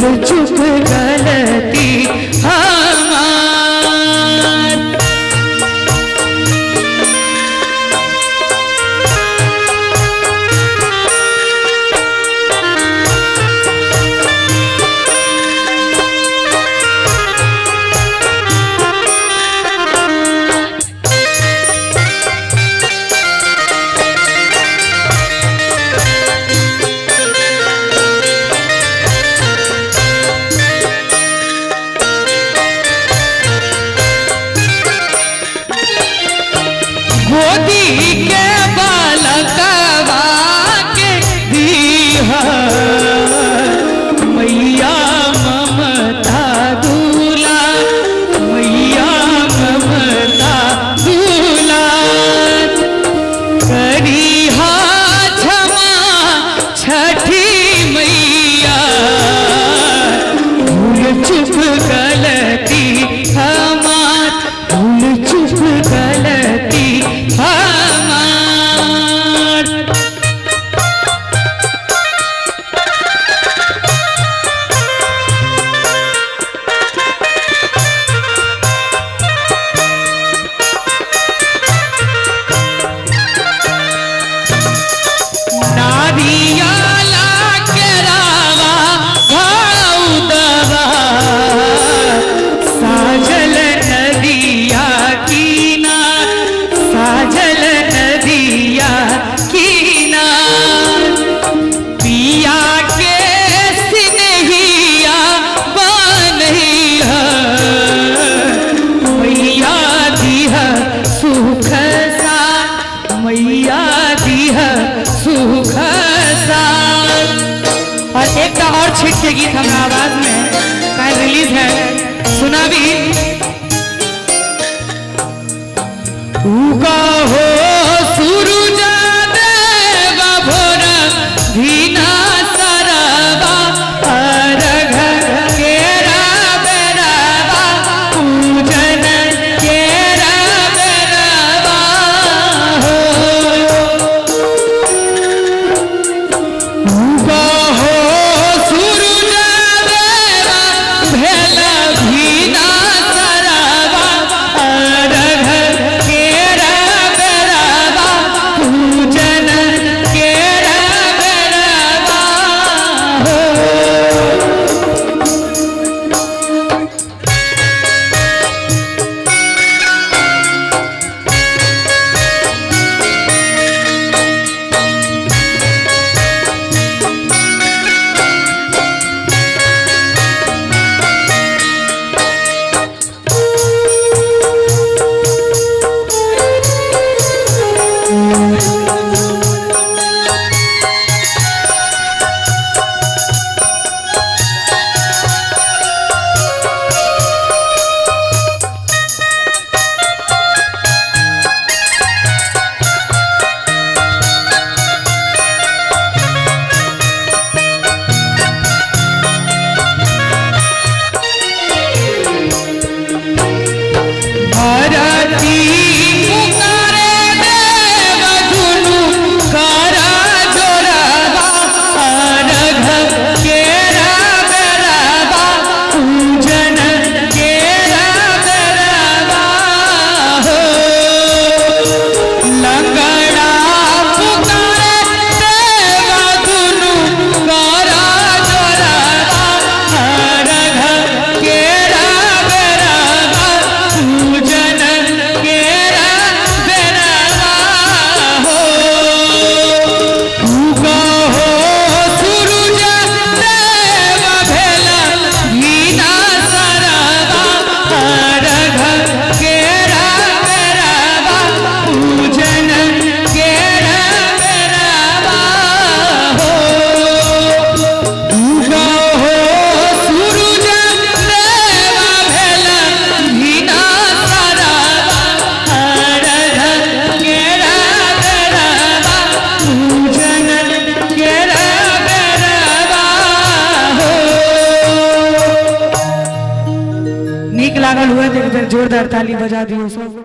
भूल चुक गलती हमार। गोदी के बालकवा के दीहा मैया ममता दूला, मैया ममता दूला। करिहा क्षमा छठी मैया, भूल चुक गलती हमार, भूल चुक गलती हमार। नारियाला के रावा भाउदवा, साजल नदिया किनार, साजल नदिया किनार। पिया के सिनहिया बनहिया, मैया दिहा सुख साथ, मैया दिहा सुख साथ। और एक और छिट के गीत हमारा आवाज में कल रिलीज है, सुना भी। उगा हो सूरज देव भोर धीना सरवा, अर्घ केरा बेरवा, पूजन केरा बेरवा हो। उगा हो सूरज देव भेल भीना सरवा, अर्घ केरा बेरवा, पूजन केरा बेरवा हो। भारती पुकारे देव धुनु करा जोरावा, अर्घ केरा बेरवा, पूजन केरा बेरवा हो। लंगड़ा पुकारे देव धुनु करा जोरावा, अर्घ केरा बेरवा, पूजन केरा बेरवा हो। उगा हो सूरज देव भेल भीना सरवा, अर्घ केरा बेरवा, पूजन केरा बेरवा हो। उगा हो सूरज देव भेल भीना सरवा, अर्घ केरा बेरवा, पूजन केरा बेरवा हो। नीक लागल हुए तो एक बेर जोरदार ताली बजा दियो सब।